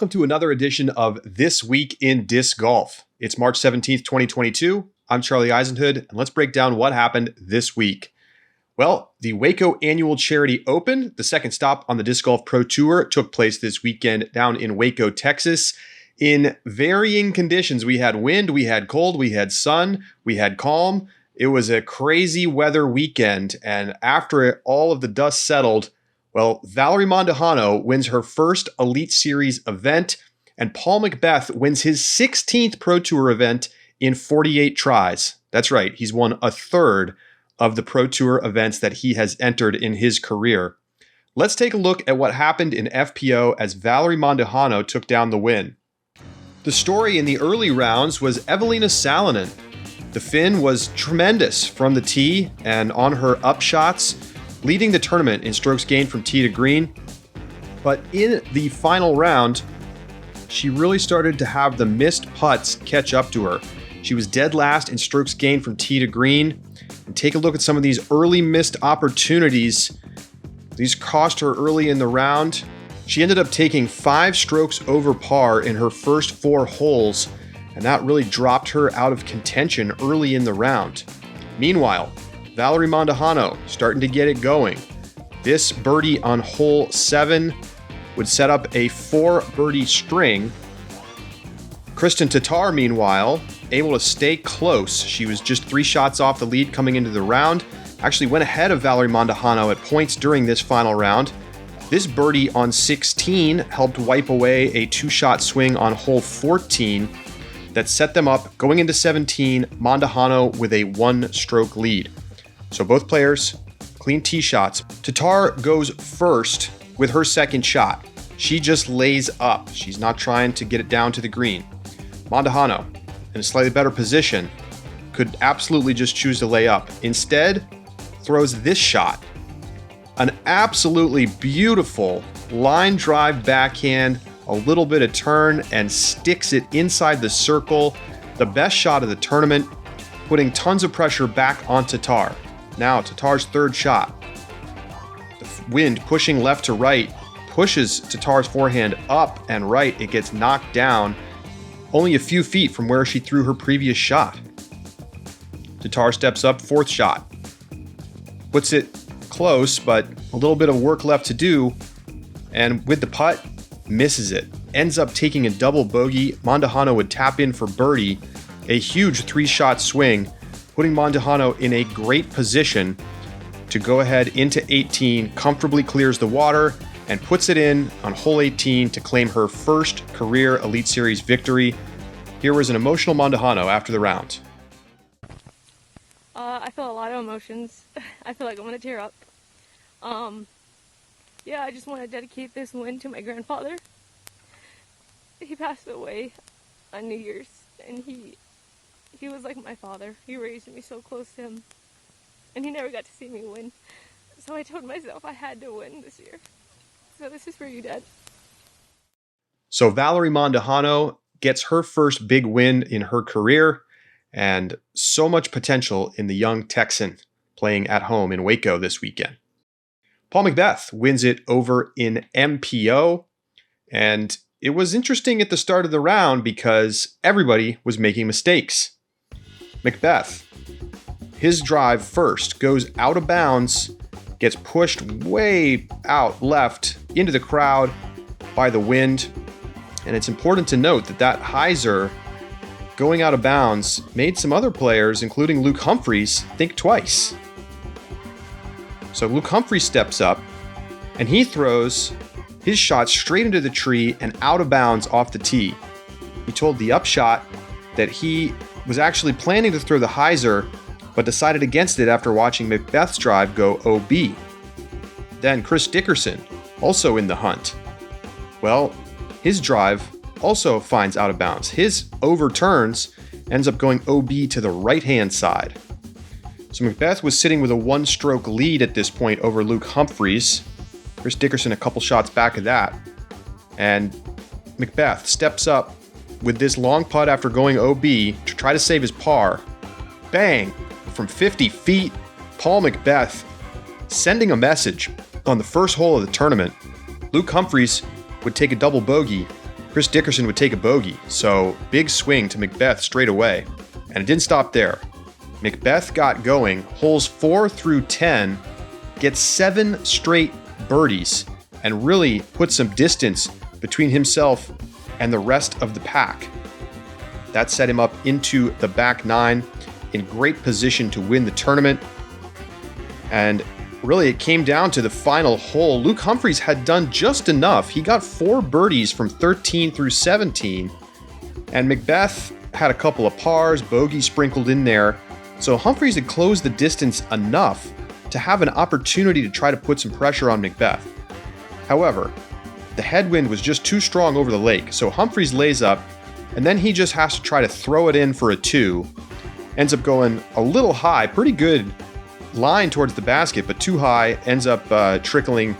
welcome to another edition of This Week in Disc Golf. It's March 17th, 2022. I'm Charlie Eisenhood, and let's break down what happened this week. Well, the WACO Annual Charity Open, the second stop on the Disc Golf Pro Tour, took place this weekend down in Waco, Texas. In varying conditions, we had wind, we had cold, we had sun, we had calm. It was a crazy weather weekend, and after all of the dust settled, well, Valerie Mondahano wins her first Elite Series event, and Paul McBeth wins his 16th Pro Tour event in 48 tries. That's right, he's won a third of the Pro Tour events that he has entered in his career. Let's take a look at what happened in FPO as Valerie Mondahano took down the win. The story in the early rounds was Evelina Salonen. The Finn was tremendous from the tee and on her upshots, leading the tournament in strokes gained from tee to green. But in the final round, she really started to have the missed putts catch up to her. She was dead last in strokes gained from tee to green. And take a look at some of these early missed opportunities. These cost her early in the round. She ended up taking 5 strokes over par in her first 4 holes, and that really dropped her out of contention early in the round. Meanwhile, Valerie Mondahano starting to get it going. This birdie on hole 7 would set up a 4-birdie string. Kristen Tatar, meanwhile, able to stay close. She was just 3 shots off the lead coming into the round. Actually went ahead of Valerie Mondahano at points during this final round. This birdie on 16 helped wipe away a 2-shot swing on hole 14 that set them up going into 17, Mondahano with a 1-stroke lead. So both players, clean tee shots. Tatar goes first with her second shot. She just lays up. She's not trying to get it down to the green. Mondahano, in a slightly better position, could absolutely just choose to lay up. Instead, throws this shot. An absolutely beautiful line drive backhand, a little bit of turn, and sticks it inside the circle. The best shot of the tournament, putting tons of pressure back on Tatar. Now, Tatar's third shot. The wind pushing left to right, pushes Tatar's forehand up and right. It gets knocked down only a few feet from where she threw her previous shot. Tatar steps up, 4th shot. Puts it close, but a little bit of work left to do. And with the putt, misses it. Ends up taking a double bogey. Mondahano would tap in for birdie. A huge 3-shot swing, putting Mondahano in a great position to go ahead into 18, comfortably clears the water, and puts it in on hole 18 to claim her first career Elite Series victory. Here was an emotional Mondahano after the round. I feel a lot of emotions. I feel like I'm going to tear up. I just want to dedicate this win to my grandfather. He passed away on New Year's, and he was like my father. He raised me so close to him, and he never got to see me win. So I told myself I had to win this year. So this is for you, Dad. So Valerie Mondahano gets her first big win in her career, and so much potential in the young Texan playing at home in Waco this weekend. Paul McBeth wins it over in MPO, and it was interesting at the start of the round because everybody was making mistakes. McBeth, his drive first goes out of bounds, gets pushed way out left into the crowd by the wind. And it's important to note that hyzer going out of bounds made some other players, including Luke Humphreys, think twice. So Luke Humphreys steps up and he throws his shot straight into the tree and out of bounds off the tee. He told the upshot that he was actually planning to throw the hyzer, but decided against it after watching McBeth's drive go OB. Then Chris Dickerson, also in the hunt. Well, his drive also finds out of bounds. His overturns, ends up going OB to the right-hand side. So McBeth was sitting with a 1-stroke lead at this point over Luke Humphreys. Chris Dickerson a couple shots back of that. And McBeth steps up with this long putt after going OB to try to save his par. Bang! From 50 feet, Paul McBeth sending a message on the first hole of the tournament. Luke Humphreys would take a double bogey, Chris Dickerson would take a bogey, so big swing to Macbeth straight away. And it didn't stop there. Macbeth got going, holes 4 through 10, gets 7 straight birdies, and really put some distance between himself and the rest of the pack. That set him up into the back 9 in great position to win the tournament. And really, it came down to the final hole. Luke Humphreys had done just enough. He got 4 birdies from 13 through 17, and Macbeth had a couple of pars, bogeys sprinkled in there. So Humphreys had closed the distance enough to have an opportunity to try to put some pressure on Macbeth. However, the headwind was just too strong over the lake, so Humphreys lays up, and then he just has to try to throw it in for a 2. Ends up going a little high, pretty good line towards the basket, but too high, ends up trickling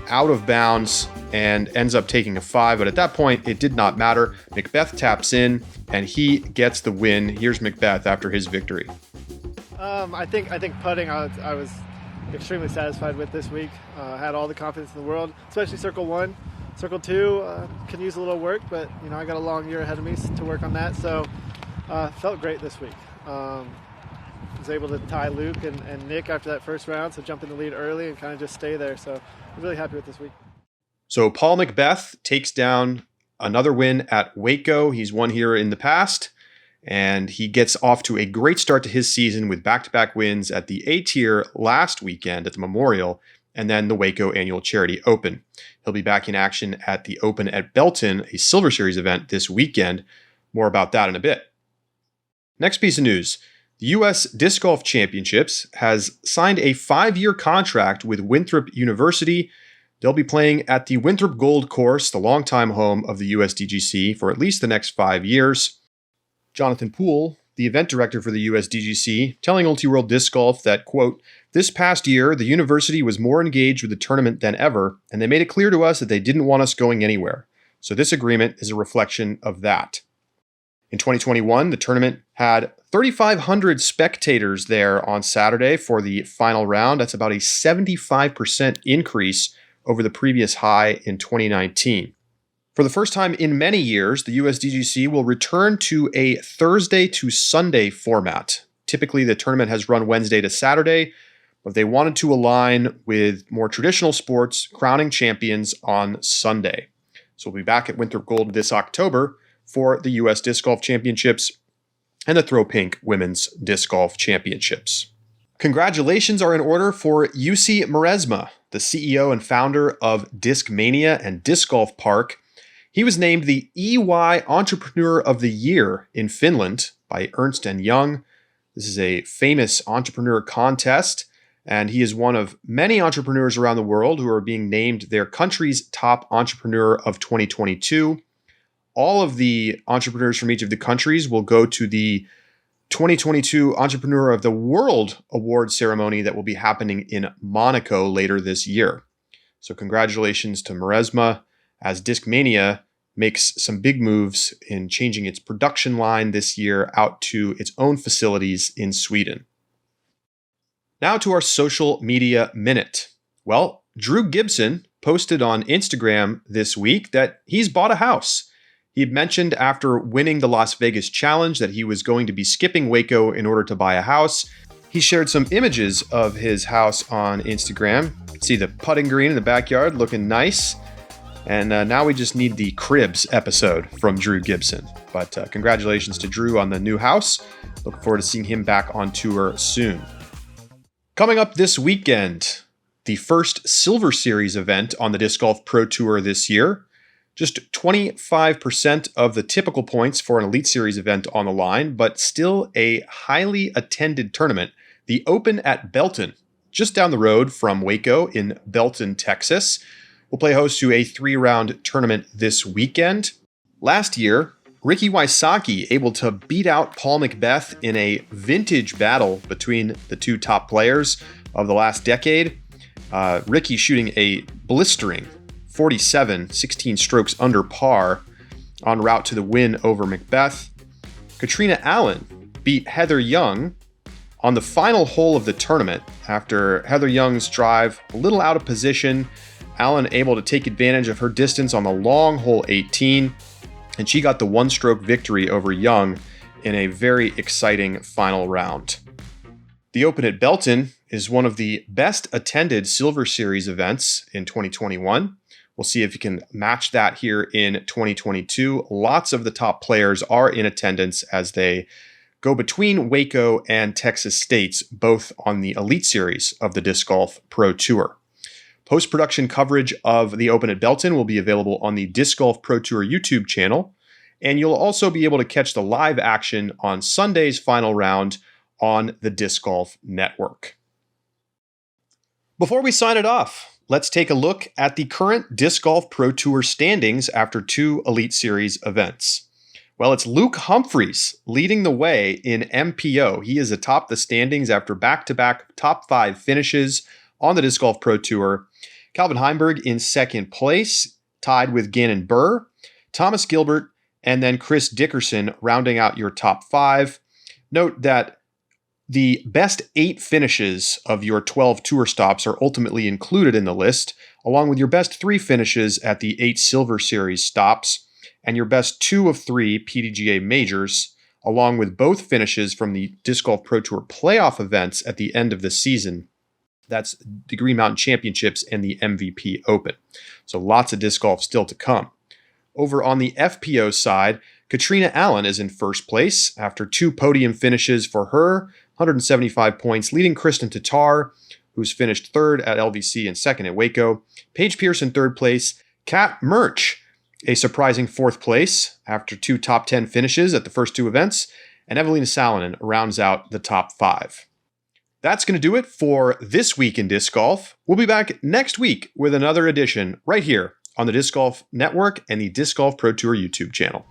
out of bounds and ends up taking a 5. But at that point, it did not matter. Macbeth taps in and he gets the win. Here's Macbeth after his victory. I think putting I was extremely satisfied with this week. Had all the confidence in the world, especially circle 1. Circle 2 can use a little work, but I got a long year ahead of me to work on that. So felt great this week. Was able to tie Luke and Nick after that first round, so jump in the lead early and kind of just stay there. So I'm really happy with this week. So Paul Macbeth takes down another win at WACO. He's won here in the past, and he gets off to a great start to his season with back-to-back wins at the A-Tier last weekend at the Memorial, and then the WACO Annual Charity Open. He'll be back in action at the Open at Belton, a Silver Series event this weekend. More about that in a bit. Next piece of news. The U.S. Disc Golf Championships has signed a 5-year contract with Winthrop University. They'll be playing at the Winthrop Gold Course, the longtime home of the USDGC, for at least the next 5 years. Jonathan Poole, the event director for the USDGC, telling Ultiworld Disc Golf that, quote, "This past year, the university was more engaged with the tournament than ever, and they made it clear to us that they didn't want us going anywhere. So this agreement is a reflection of that." In 2021, the tournament had 3,500 spectators there on Saturday for the final round. That's about a 75% increase over the previous high in 2019. For the first time in many years, the USDGC will return to a Thursday to Sunday format. Typically, the tournament has run Wednesday to Saturday, but they wanted to align with more traditional sports, crowning champions on Sunday. So we'll be back at Winthrop Gold this October for the U.S. Disc Golf Championships and the Throw Pink Women's Disc Golf Championships. Congratulations are in order for Jussi Meresmaa, the CEO and founder of Discmania and Disc Golf Park. He was named the EY Entrepreneur of the Year in Finland by Ernst & Young. This is a famous entrepreneur contest, and he is one of many entrepreneurs around the world who are being named their country's top entrepreneur of 2022. All of the entrepreneurs from each of the countries will go to the 2022 Entrepreneur of the World Award ceremony that will be happening in Monaco later this year. So congratulations to Meresmaa as Discmania makes some big moves in changing its production line this year out to its own facilities in Sweden. Now to our social media minute. Well, Drew Gibson posted on Instagram this week that he's bought a house. He had mentioned after winning the Las Vegas Challenge that he was going to be skipping WACO in order to buy a house. He shared some images of his house on Instagram. See the putting green in the backyard looking nice. And now we just need the Cribs episode from Drew Gibson. But congratulations to Drew on the new house. Looking forward to seeing him back on tour soon. Coming up this weekend, the first Silver Series event on the Disc Golf Pro Tour this year. Just 25% of the typical points for an Elite Series event on the line, but still a highly attended tournament. The Open at Belton, just down the road from WACO in Belton, Texas, will play host to a 3-round tournament this weekend. Last year, Ricky Wysocki able to beat out Paul Macbeth in a vintage battle between the two top players of the last decade. Ricky shooting a blistering 47, 16 strokes under par, en route to the win over Macbeth. Katrina Allen beat Heather Young on the final hole of the tournament after Heather Young's drive a little out of position Allen able to take advantage of her distance on the long hole 18, and she got the one-stroke victory over Young in a very exciting final round. The Open at Belton is one of the best attended Silver Series events in 2021. We'll see if you can match that here in 2022. Lots of the top players are in attendance as they go between Waco and Texas State's, both on the Elite Series of the Disc Golf Pro Tour. Post-production coverage of the Open at Belton will be available on the Disc Golf Pro Tour YouTube channel, and you'll also be able to catch the live action on Sunday's final round on the Disc Golf Network. Before we sign it off, let's take a look at the current Disc Golf Pro Tour standings after 2 Elite Series events. Well, it's Luke Humphreys leading the way in MPO. He is atop the standings after back-to-back top 5 finishes on the Disc Golf Pro Tour. Calvin Heimberg in second place, tied with Gannon Burr, Thomas Gilbert, and then Chris Dickerson rounding out your top 5. Note that the best 8 finishes of your 12 tour stops are ultimately included in the list, along with your best 3 finishes at the 8 Silver Series stops, and your best 2 of 3 PDGA majors, along with both finishes from the Disc Golf Pro Tour playoff events at the end of the season. That's the Green Mountain Championships and the MVP Open. So lots of disc golf still to come. Over on the FPO side, Katrina Allen is in first place after 2 podium finishes for her, 175 points, leading Kristen Tatar, who's finished third at LVC and second at Waco. Paige Pierce in third place. Kat Murch, a surprising 4th place after 2 top 10 finishes at the first 2 events. And Evelina Salonen rounds out the top 5. That's going to do it for This Week in Disc Golf. We'll be back next week with another edition right here on the Disc Golf Network and the Disc Golf Pro Tour YouTube channel.